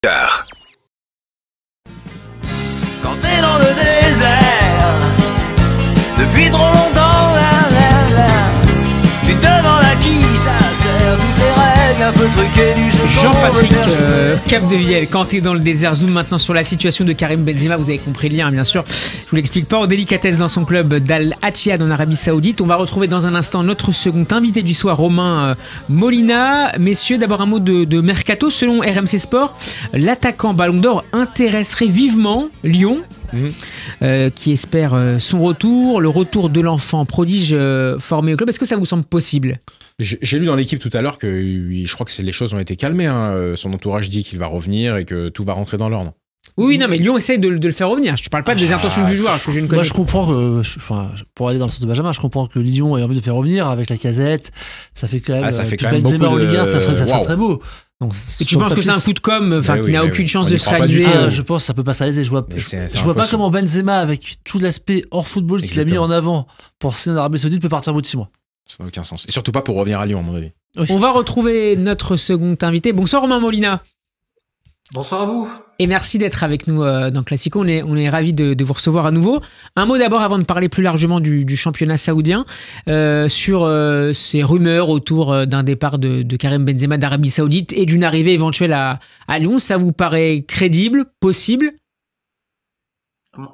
Car Quand t'es dans le désert depuis trop longtemps, tu te demandes à qui ça sert. Toutes les règles un peu truquées du jeu. Jean-Patrick Capdevielle, quand t'es dans le désert, zoom maintenant sur la situation de Karim Benzema. Vous avez compris le lien, bien sûr. Je vous l'explique pas. En délicatesse dans son club d'Al-Attiyad en Arabie Saoudite. On va retrouver dans un instant notre second invité du soir, Romain Molina. Messieurs, d'abord un mot de mercato. Selon RMC Sport, l'attaquant Ballon d'Or intéresserait vivement Lyon. Qui espère son retour, le retour de l'enfant prodige formé au club. Est-ce que ça vous semble possible ? J'ai lu dans l'équipe tout à l'heure que je crois que les choses ont été calmées. Son entourage dit qu'il va revenir et que tout va rentrer dans l'ordre. Oui, non, mais Lyon essaye de le faire revenir. Je ne parle pas des intentions du joueur que je ne connais. Moi, je comprends que, pour aller dans le sens de Benjamin, je comprends que Lyon ait envie de faire revenir avec la Casette. Ça fait quand même. Ça fait quand même Benzema beaucoup en Ligue 1, ça serait wow. très beau. Donc, et tu penses que c'est un coup de com', qui n'a aucune chance de se réaliser Je pense que ça peut pas s'arrêter. Je vois pas comment Benzema, avec tout l'aspect hors football qu'il a mis en avant pour signer en Arabie Saoudite, peut partir au bout de 6 mois. Ça n'a aucun sens. Et surtout pas pour revenir à Lyon, à mon avis. Oui. On va retrouver notre second invité. Bonsoir Romain Molina. Bonsoir à vous. Et merci d'être avec nous dans Classico. On est ravis de vous recevoir à nouveau. Un mot d'abord avant de parler plus largement du championnat saoudien sur ces rumeurs autour d'un départ de Karim Benzema d'Arabie Saoudite et d'une arrivée éventuelle à Lyon. Ça vous paraît crédible, possible ?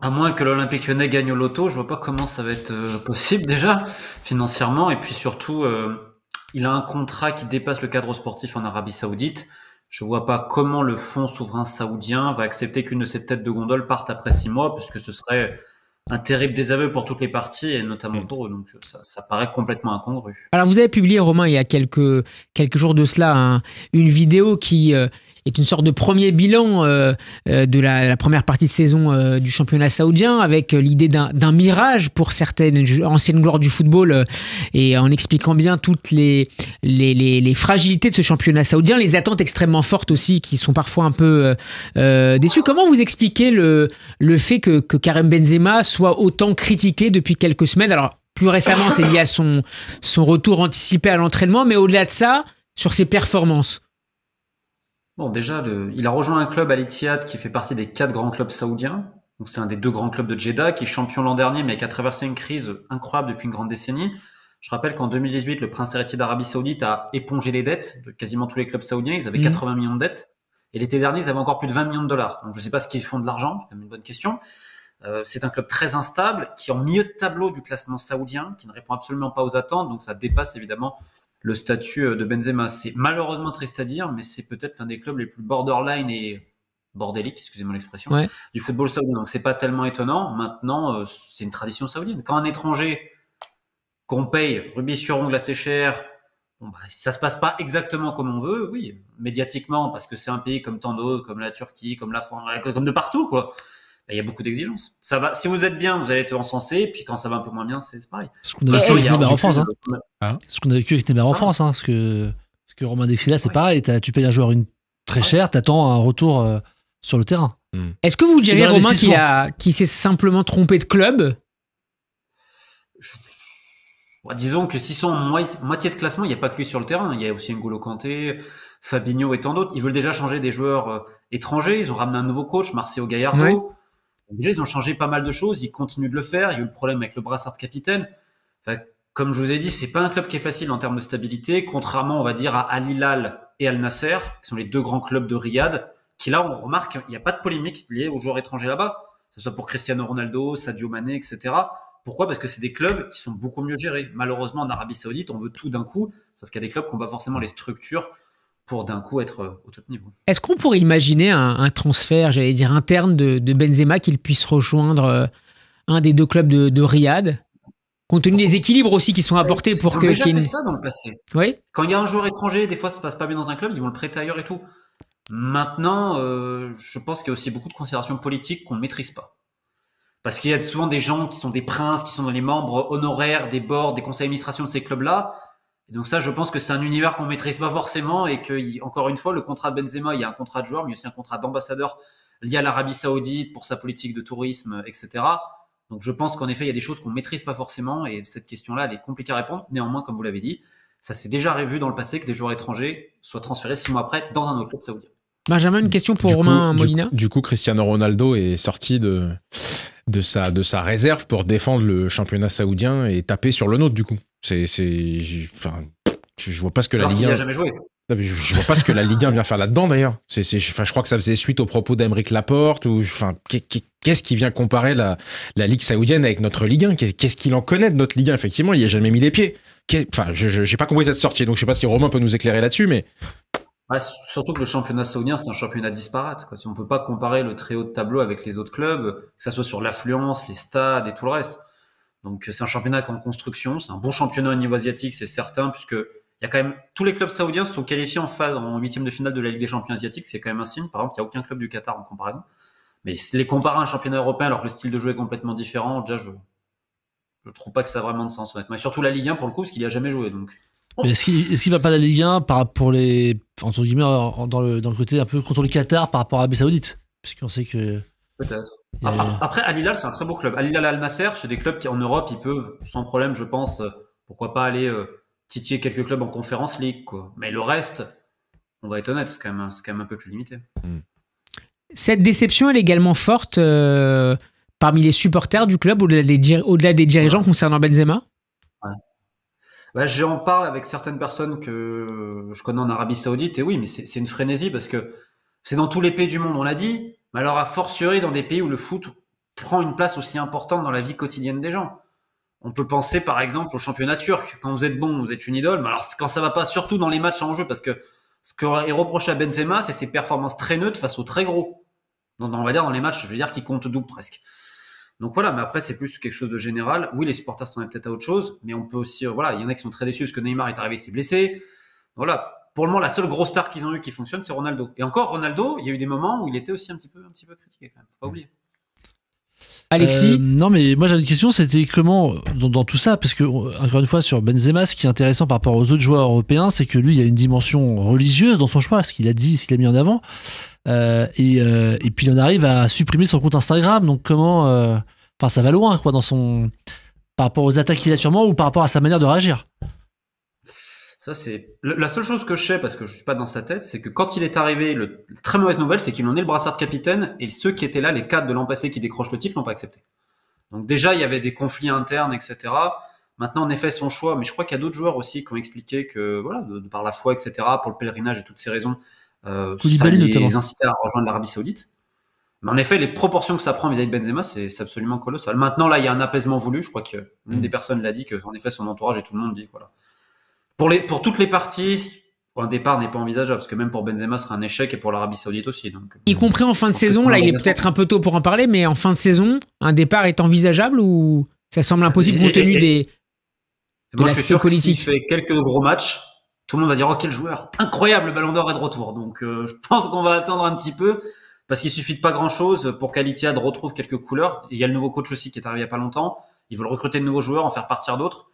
À moins que l'Olympique Lyonnais gagne au loto, je vois pas comment ça va être possible déjà financièrement. Et puis surtout, il a un contrat qui dépasse le cadre sportif en Arabie Saoudite. Je vois pas comment le fonds souverain saoudien va accepter qu'une de ses têtes de gondole parte après 6 mois, puisque ce serait un terrible désaveu pour toutes les parties, et notamment pour eux. Donc ça paraît complètement incongru. Alors vous avez publié, Romain, il y a quelques jours de cela, une vidéo qui est une sorte de premier bilan de la première partie de saison du championnat saoudien, avec l'idée d'un mirage pour certaines anciennes gloires du football, et en expliquant bien toutes les fragilités de ce championnat saoudien, les attentes extrêmement fortes aussi, qui sont parfois un peu déçues. Comment vous expliquez le fait que Karim Benzema soit autant critiqué depuis quelques semaines ? Alors, plus récemment, c'est lié à son retour anticipé à l'entraînement, mais au-delà de ça, sur ses performances. Bon, déjà, il a rejoint un club Al-Ittihad qui fait partie des 4 grands clubs saoudiens. Donc, c'est un des 2 grands clubs de Jeddah qui est champion l'an dernier, mais qui a traversé une crise incroyable depuis une grande décennie. Je rappelle qu'en 2018, le prince héritier d'Arabie Saoudite a épongé les dettes de quasiment tous les clubs saoudiens. Ils avaient 80 millions de dettes. Et l'été dernier, ils avaient encore plus de 20 millions de dollars. Donc, je ne sais pas ce qu'ils font de l'argent. C'est une bonne question. C'est un club très instable qui est en milieu de tableau du classement saoudien, qui ne répond absolument pas aux attentes. Donc, ça dépasse évidemment le statut de Benzema. C'est malheureusement triste à dire, mais c'est peut-être l'un des clubs les plus borderline et bordéliques, excusez-moi l'expression, du football saoudien. Donc c'est pas tellement étonnant. Maintenant, c'est une tradition saoudienne. Quand un étranger qu'on paye rubis sur ongle assez cher, ça se passe pas exactement comme on veut, oui, médiatiquement, parce que c'est un pays comme tant d'autres, comme la Turquie, comme la France, comme de partout, quoi. Il y a beaucoup d'exigences. Ça va. Si vous êtes bien, vous allez être encensé. Et puis quand ça va un peu moins bien, c'est pareil. Ce qu'on a vécu avec Neymar en France. Ce qu'on a vécu avec Neymar en France. Ce que Romain décrit là, c'est pareil. Tu payes un joueur très cher, t'attends un retour sur le terrain. Est-ce que vous diriez, Romain, qu'il s'est simplement trompé de club ? Disons que s'ils sont en moitié de classement, il n'y a pas que lui sur le terrain. Il y a aussi N'Golo Kanté, Fabinho et tant d'autres. Ils veulent déjà changer des joueurs étrangers. Ils ont ramené un nouveau coach, Marcelo Gallardo. Oui. Déjà, ils ont changé pas mal de choses. Ils continuent de le faire. Il y a eu le problème avec le brassard de capitaine. Enfin, comme je vous ai dit, c'est pas un club qui est facile en termes de stabilité, contrairement, on va dire, à Al Hilal et Al Nasser, qui sont les 2 grands clubs de Riyad, qui là, on remarque, il n'y a pas de polémique liée aux joueurs étrangers là-bas, que ce soit pour Cristiano Ronaldo, Sadio Mané, etc. Pourquoi ? Parce que c'est des clubs qui sont beaucoup mieux gérés. Malheureusement, en Arabie Saoudite, on veut tout d'un coup, sauf qu'il y a des clubs qui n'ont pas forcément les structures pour d'un coup être au top niveau. Est-ce qu'on pourrait imaginer un transfert, j'allais dire, interne de Benzema, qu'il puisse rejoindre un des 2 clubs de Riyad, compte tenu des équilures aussi qui sont apportés pour que... Ils ont déjà fait ça dans le passé. Oui. Quand il y a un joueur étranger, des fois ça se passe pas bien dans un club, ils vont le prêter ailleurs et tout. Maintenant, je pense qu'il y a aussi beaucoup de considérations politiques qu'on ne maîtrise pas. Parce qu'il y a souvent des gens qui sont des princes, qui sont dans les membres honoraires des boards, des conseils d'administration de ces clubs-là. Et donc ça, je pense que c'est un univers qu'on maîtrise pas forcément et que, encore une fois, le contrat de Benzema, il y a un contrat de joueur, mais aussi un contrat d'ambassadeur lié à l'Arabie Saoudite pour sa politique de tourisme, etc. Donc je pense qu'en effet, il y a des choses qu'on maîtrise pas forcément et cette question-là, elle est compliquée à répondre. Néanmoins, comme vous l'avez dit, ça s'est déjà revu dans le passé que des joueurs étrangers soient transférés 6 mois après dans un autre club saoudien. Benjamin, une question pour Romain Molina. Du coup, Cristiano Ronaldo est sorti de sa réserve pour défendre le championnat saoudien et taper sur le nôtre, du coup. Je vois pas ce que la Ligue 1... Il a jamais joué. Je vois pas ce que la Ligue 1 vient faire là-dedans, d'ailleurs. Je crois que ça faisait suite aux propos d'Aymeric Laporte. Qu'est-ce qui vient comparer la Ligue saoudienne avec notre Ligue 1 ? Qu'est-ce qu'il en connaît de notre Ligue 1 ? Effectivement, il n'y a jamais mis les pieds. J'ai pas compris cette sortie, donc je sais pas si Romain peut nous éclairer là-dessus, mais... Surtout que le championnat saoudien, c'est un championnat disparate, quoi. On ne peut pas comparer le très haut de tableau avec les autres clubs, que ça soit sur l'affluence, les stades et tout le reste. Donc c'est un championnat qui est en construction, c'est un bon championnat au niveau asiatique, c'est certain, puisque il y a quand même tous les clubs saoudiens se sont qualifiés en huitième de finale de la Ligue des Champions asiatiques, c'est quand même un signe. Par exemple, il n'y a aucun club du Qatar en comparaison. Mais les comparer à un championnat européen alors que le style de jeu est complètement différent, déjà je trouve pas que ça a vraiment de sens, honnêtement. Et surtout la Ligue 1 pour le coup, parce qu'il n'y a jamais joué. Donc. Mais est-ce qu'il va pas de la Ligue 1 pour les, entre guillemets, dans le côté un peu contre le Qatar par rapport à l'Arabie Saoudite, puisqu'on sait que... Peut-être. Après, Al Hilal, c'est un très beau club. Al Hilal Al Nasser, c'est des clubs qui, en Europe, ils peuvent, sans problème, je pense, pourquoi pas aller titiller quelques clubs en Conference League, quoi. Mais le reste, on va être honnête, c'est quand même un peu plus limité. Cette déception, elle est également forte parmi les supporters du club, au-delà des dirigeants concernant Benzema. J'en parle avec certaines personnes que je connais en Arabie Saoudite, et oui, mais c'est une frénésie parce que c'est dans tous les pays du monde, on l'a dit, mais alors a fortiori dans des pays où le foot prend une place aussi importante dans la vie quotidienne des gens. On peut penser par exemple au championnat turc. Quand vous êtes bon, vous êtes une idole, mais alors quand ça va pas, surtout dans les matchs en jeu, parce que ce qu'on est reproché à Benzema, c'est ses performances très neutres face aux très gros. On va dire dans les matchs, je veux dire, qui comptent double presque. Donc voilà, mais après c'est plus quelque chose de général. Oui, les supporters s'en peut-être à autre chose, mais on peut aussi, il y en a qui sont très déçus parce que Neymar est arrivé, il s'est blessé. Voilà, pour le moment la seule grosse star qu'ils ont eu qui fonctionne, c'est Ronaldo. Et encore Ronaldo, il y a eu des moments où il était aussi un petit peu critiqué quand même, faut pas oublier. Alexis, non mais moi j'avais une question, c'était comment dans tout ça, parce que encore une fois sur Benzema, ce qui est intéressant par rapport aux autres joueurs européens, c'est que lui il y a une dimension religieuse dans son choix, ce qu'il a dit, ce qu'il a mis en avant. Et puis on arrive à supprimer son compte Instagram, donc comment ça va loin quoi par rapport aux attaques qu'il a sûrement ou par rapport à sa manière de réagir. Ça c'est la seule chose que je sais, parce que je suis pas dans sa tête, c'est que quand il est arrivé, très mauvaise nouvelle, c'est qu'il en est le brassard de capitaine, et ceux qui étaient là, les 4 de l'an passé qui décrochent le titre, l'ont pas accepté. Donc déjà il y avait des conflits internes, etc. Maintenant en effet son choix, mais je crois qu'il y a d'autres joueurs aussi qui ont expliqué que voilà, de par la foi, etc. pour le pèlerinage et toutes ces raisons, ça les incitait à rejoindre l'Arabie Saoudite. Mais en effet, les proportions que ça prend vis-à-vis de Benzema, c'est absolument colossal. Maintenant, là, il y a un apaisement voulu. Je crois qu'une des personnes l'a dit, qu'en effet, son entourage et tout le monde dit, voilà. Pour toutes les parties, un départ n'est pas envisageable, parce que même pour Benzema, ce sera un échec, et pour l'Arabie Saoudite aussi. Donc, y compris en fin de saison, là, il est peut-être un peu tôt pour en parler, mais en fin de saison, un départ est envisageable ou ça semble impossible compte tenu de moi, je suis sûr politique. S'il fait quelques gros matchs, tout le monde va dire, oh, quel joueur incroyable, le Ballon d'Or est de retour. Donc, je pense qu'on va attendre un petit peu, parce qu'il suffit de pas grand chose pour qu'Al Ittihad retrouve quelques couleurs. Il y a le nouveau coach aussi qui est arrivé il y a pas longtemps. Ils veulent recruter de nouveaux joueurs, en faire partir d'autres.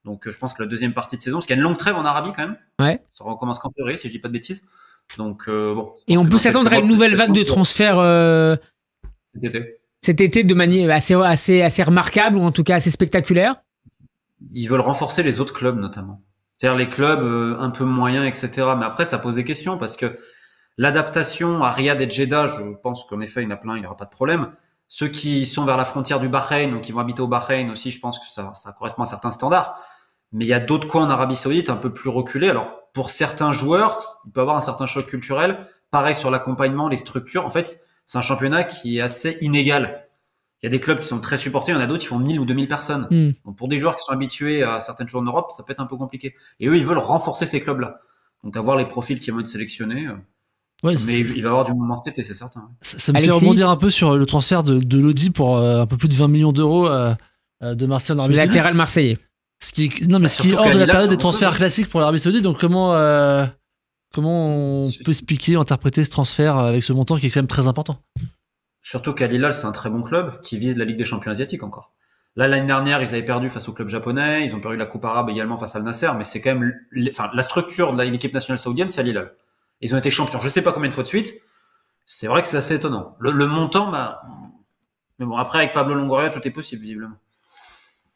Donc, je pense que la deuxième partie de saison, parce qu'il y a une longue trêve en Arabie quand même. Ouais. Ça recommence qu'en février, si je dis pas de bêtises. Donc, bon. Et on peut s'attendre à une nouvelle vague de transferts cet été de manière assez remarquable, ou en tout cas assez spectaculaire. Ils veulent renforcer les autres clubs, notamment. C'est-à-dire les clubs un peu moyens, etc. Mais après, ça pose des questions, parce que l'adaptation à Riyad et Jeddah, je pense qu'en effet, il y en a plein, il n'y aura pas de problème. Ceux qui sont vers la frontière du Bahreïn, donc qui vont habiter au Bahreïn aussi, je pense que ça correspond à certains standards. Mais il y a d'autres coins en Arabie Saoudite un peu plus reculés. Alors, pour certains joueurs, il peut y avoir un certain choc culturel. Pareil sur l'accompagnement, les structures. En fait, c'est un championnat qui est assez inégal. Il y a des clubs qui sont très supportés, il y en a d'autres qui font 1000 ou 2000 personnes. Donc, pour des joueurs qui sont habitués à certaines choses en Europe, ça peut être un peu compliqué. Et eux, ils veulent renforcer ces clubs-là. Donc, avoir les profils qui vont être sélectionnés. Ouais, mais il va y avoir du moment cet été, c'est certain. Ça me fait rebondir un peu sur le transfert de Lodi pour un peu plus de 20 millions d'euros de Marseille en Arabie Saoudite. Latéral marseillais. Ce qui est hors de la période des transferts classiques pour l'Arabie Saoudite. Donc comment on peut expliquer, interpréter ce transfert avec ce montant qui est quand même très important? Surtout qu'Al Hilal, c'est un très bon club qui vise la Ligue des Champions asiatiques encore. Là, l'année dernière, ils avaient perdu face au club japonais, ils ont perdu la Coupe arabe également face à Al Nasser, mais c'est quand même la structure de l'équipe nationale saoudienne, c'est Al Hilal. Ils ont été champions, je sais pas combien de fois de suite. C'est vrai que c'est assez étonnant. Le montant, mais bon, après avec Pablo Longoria, tout est possible visiblement.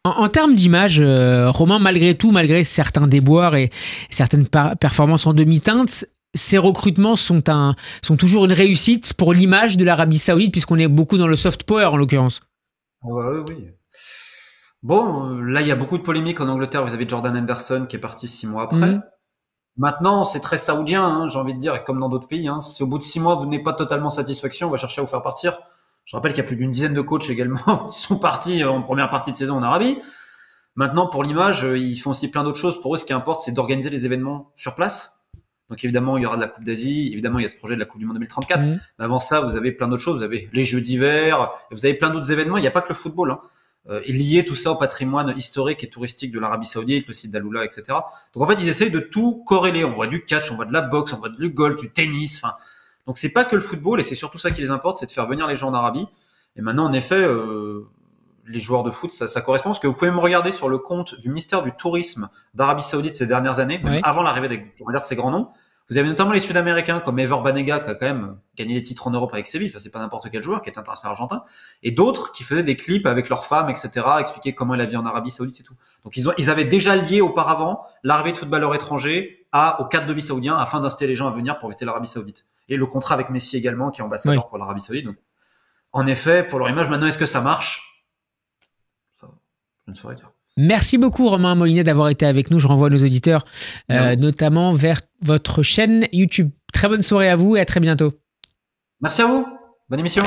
En termes d'image, Romain, malgré tout, malgré certains déboires et certaines performances en demi-teinte, ces recrutements sont toujours une réussite pour l'image de l'Arabie Saoudite, puisqu'on est beaucoup dans le soft power en l'occurrence. Ouais, oui. Bon, là, il y a beaucoup de polémiques en Angleterre. Vous avez Jordan Henderson qui est parti 6 mois après. Maintenant, c'est très saoudien, hein, j'ai envie de dire, et comme dans d'autres pays. Hein, si au bout de 6 mois, vous n'êtes pas totalement satisfaction, on va chercher à vous faire partir. Je rappelle qu'il y a plus d'une dizaine de coachs également qui sont partis en première partie de saison en Arabie. Maintenant, pour l'image, ils font aussi plein d'autres choses. Pour eux, ce qui importe, c'est d'organiser les événements sur place. Donc évidemment, il y aura de la Coupe d'Asie. Évidemment, il y a ce projet de la Coupe du Monde 2034. Mais avant ça, vous avez plein d'autres choses. Vous avez les Jeux d'hiver. Vous avez plein d'autres événements. Il n'y a pas que le football. Hein. Et lier tout ça au patrimoine historique et touristique de l'Arabie Saoudite, le site d'Aloula, etc. Donc en fait, ils essayent de tout corréler. On voit du catch, on voit de la boxe, on voit du golf, du tennis. Enfin, donc c'est pas que le football, et c'est surtout ça qui les importe, c'est de faire venir les gens en Arabie. Et maintenant, en effet, les joueurs de foot, ça correspond. Parce que vous pouvez me regarder sur le compte du ministère du Tourisme d'Arabie Saoudite ces dernières années, même avant l'arrivée de ces grands noms. Vous avez notamment les Sud-Américains comme Ever Banega qui a quand même gagné les titres en Europe avec Séville. Enfin, c'est pas n'importe quel joueur qui est international argentin. Et d'autres qui faisaient des clips avec leurs femmes, etc., expliquer comment est la vie en Arabie Saoudite et tout. Donc ils avaient déjà lié auparavant l'arrivée de footballeurs étrangers au cadre de vie saoudien afin d'inciter les gens à venir pour visiter l'Arabie Saoudite. Et le contrat avec Messi également qui est ambassadeur pour l'Arabie Saoudite. Donc, en effet, pour leur image, maintenant, est-ce que ça marche? Je ne saurais dire. Merci beaucoup Romain Molinet d'avoir été avec nous. Je renvoie nos auditeurs notamment vers votre chaîne YouTube. Très bonne soirée à vous et à très bientôt. Merci à vous. Bonne émission.